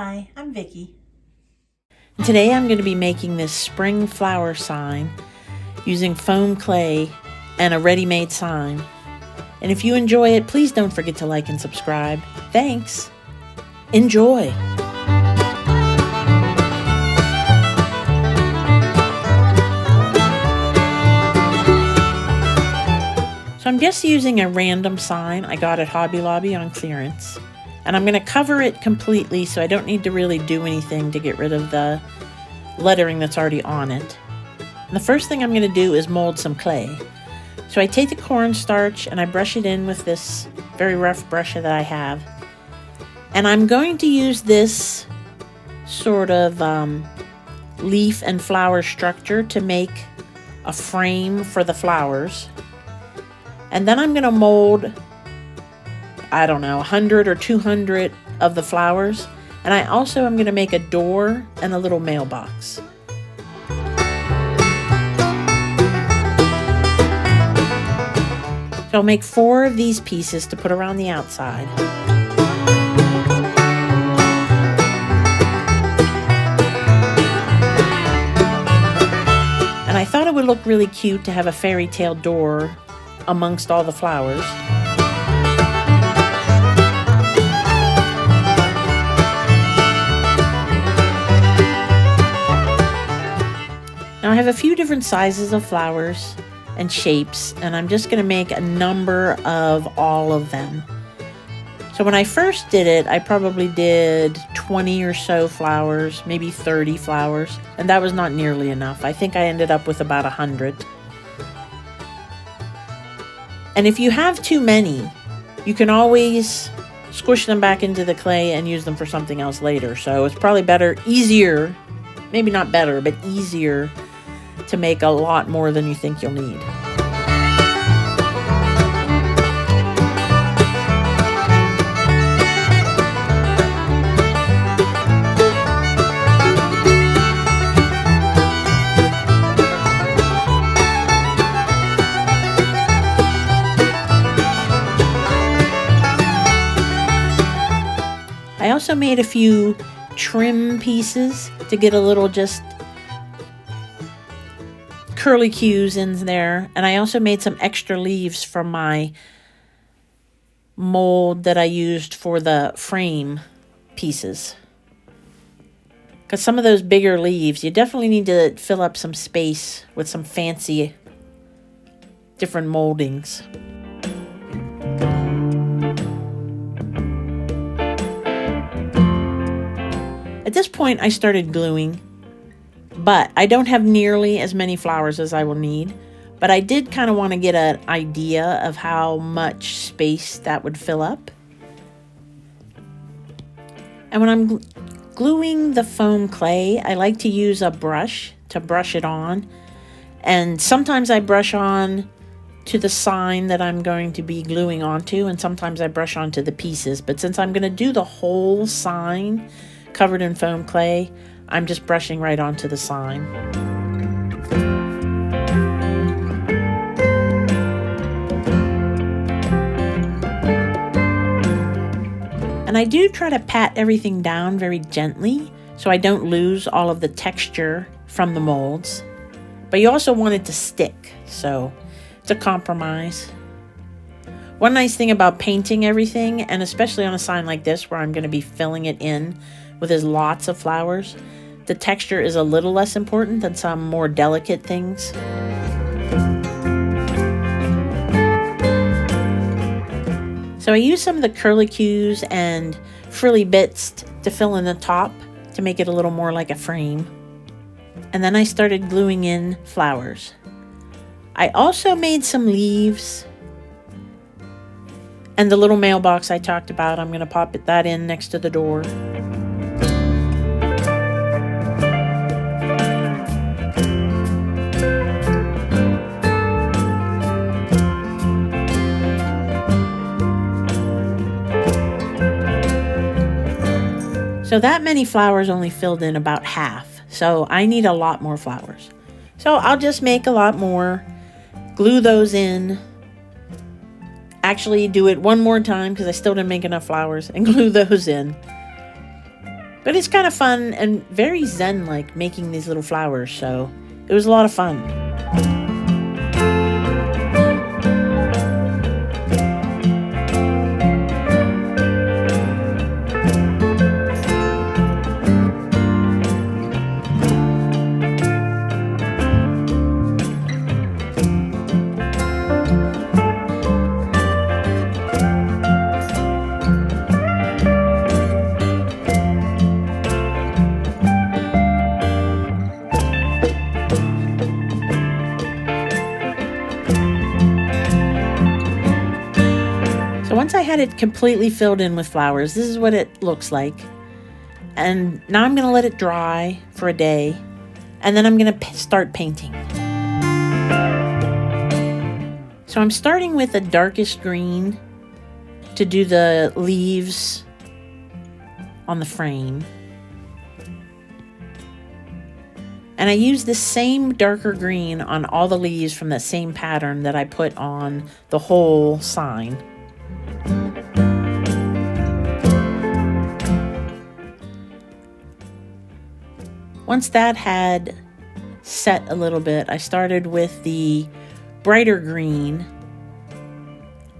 Hi, I'm Vicky. Today I'm going to be making this spring flower sign using foam clay and a ready-made sign. And if you enjoy it, please don't forget to like and subscribe. Thanks. Enjoy. So I'm just using a random sign I got at Hobby Lobby on clearance. And I'm going to cover it completely so I don't need to really do anything to get rid of the lettering that's already on it. And the first thing I'm going to do is mold some clay. So I take the cornstarch and I brush it in with this very rough brush that I have. And I'm going to use this sort of leaf and flower structure to make a frame for the flowers. And then I'm going to mold, I don't know, 100 or 200 of the flowers. And I also am going to make a door and a little mailbox. So I'll make 4 of these pieces to put around the outside. And I thought it would look really cute to have a fairy tale door amongst all the flowers. Now I have a few different sizes of flowers and shapes, and I'm just going to make a number of all of them. So when I first did it, I probably did 20 or so flowers, maybe 30 flowers, and that was not nearly enough. I think I ended up with about 100. And if you have too many, you can always squish them back into the clay and use them for something else later. So it's probably better, easier, maybe not better, but easier to make a lot more than you think you'll need. I also made a few trim pieces to get a little just curlicues in there, and I also made some extra leaves from my mold that I used for the frame pieces, because some of those bigger leaves you definitely need to fill up some space with some fancy different moldings. At this point I started gluing, but I don't have nearly as many flowers as I will need. But I did kind of want to get an idea of how much space that would fill up. And when I'm gluing the foam clay, I like to use a brush to brush it on. And sometimes I brush on to the sign that I'm going to be gluing onto, and sometimes I brush onto the pieces. But since I'm going to do the whole sign covered in foam clay, I'm just brushing right onto the sign. And I do try to pat everything down very gently so I don't lose all of the texture from the molds. But you also want it to stick, so it's a compromise. One nice thing about painting everything, and especially on a sign like this where I'm going to be filling it in with lots of flowers, the texture is a little less important than some more delicate things. So I used some of the curlicues and frilly bits to fill in the top to make it a little more like a frame. And then I started gluing in flowers. I also made some leaves. And the little mailbox I talked about, I'm going to pop that in next to the door. So that many flowers only filled in about half. So I need a lot more flowers. So I'll just make a lot more, glue those in, actually do it one more time because I still didn't make enough flowers, and glue those in. But it's kind of fun and very zen-like making these little flowers, so it was a lot of fun. Once I had it completely filled in with flowers, this is what it looks like. And now I'm going to let it dry for a day, and then I'm going to start painting. So I'm starting with the darkest green to do the leaves on the frame. And I use the same darker green on all the leaves from that same pattern that I put on the whole sign. Once that had set a little bit, I started with the brighter green.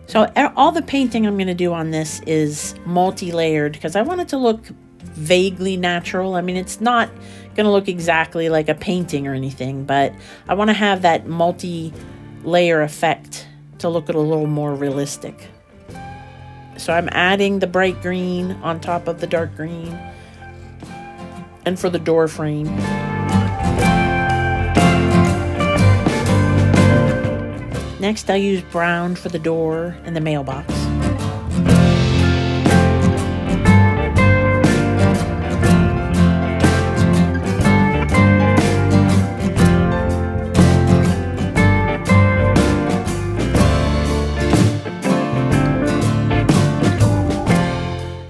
So all the painting I'm going to do on this is multi-layered because I want it to look vaguely natural. I mean, it's not going to look exactly like a painting or anything, but I want to have that multi-layer effect to look a little more realistic. So I'm adding the bright green on top of the dark green. And for the door frame. Next, I'll use brown for the door and the mailbox.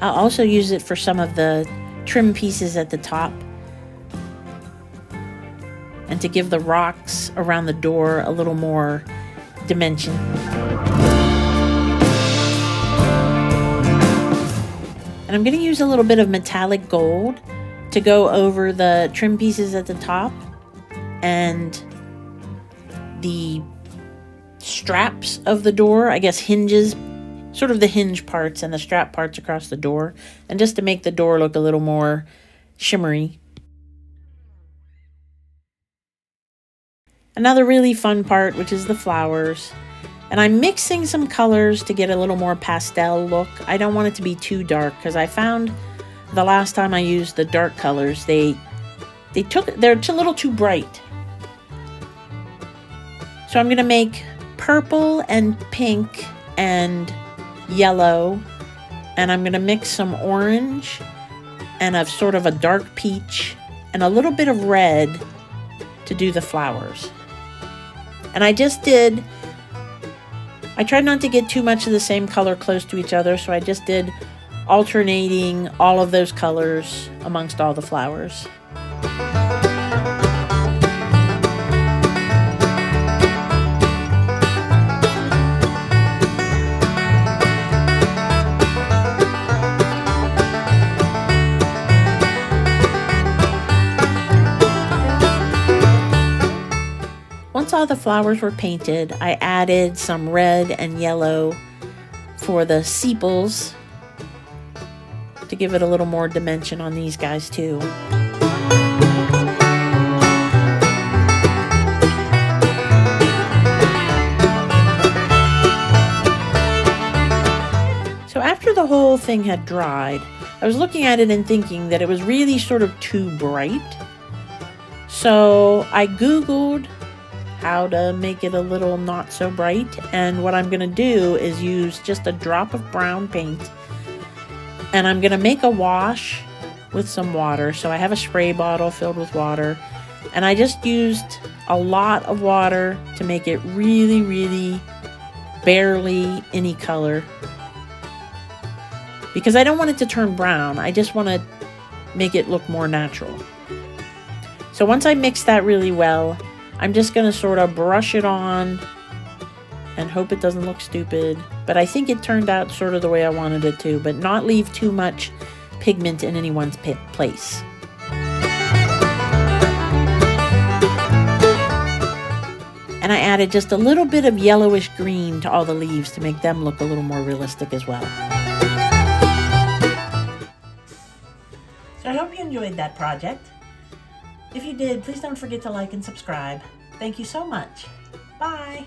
I'll also use it for some of the trim pieces at the top and to give the rocks around the door a little more dimension. And I'm going to use a little bit of metallic gold to go over the trim pieces at the top and the straps of the door, I guess hinges, sort of the hinge parts and the strap parts across the door, and just to make the door look a little more shimmery. Another really fun part, which is the flowers. And I'm mixing some colors to get a little more pastel look. I don't want it to be too dark because I found the last time I used the dark colors, they're a little too bright. So I'm going to make purple and pink and yellow, and I'm going to mix some orange and a sort of a dark peach and a little bit of red to do the flowers. And I tried not to get too much of the same color close to each other, so I just did alternating all of those colors amongst all the flowers. Once all the flowers were painted, I added some red and yellow for the sepals to give it a little more dimension on these guys too. So after the whole thing had dried, I was looking at it and thinking that it was really sort of too bright. So I Googled how to make it a little not so bright, and what I'm going to do is use just a drop of brown paint, and I'm going to make a wash with some water. So I have a spray bottle filled with water, and I just used a lot of water to make it really, really barely any color, because I don't want it to turn brown. I just want to make it look more natural. So once I mix that really well, I'm just going to sort of brush it on and hope it doesn't look stupid. But I think it turned out sort of the way I wanted it to, but not leave too much pigment in anyone's place. And I added just a little bit of yellowish green to all the leaves to make them look a little more realistic as well. So I hope you enjoyed that project. If you did, please don't forget to like and subscribe. Thank you so much. Bye.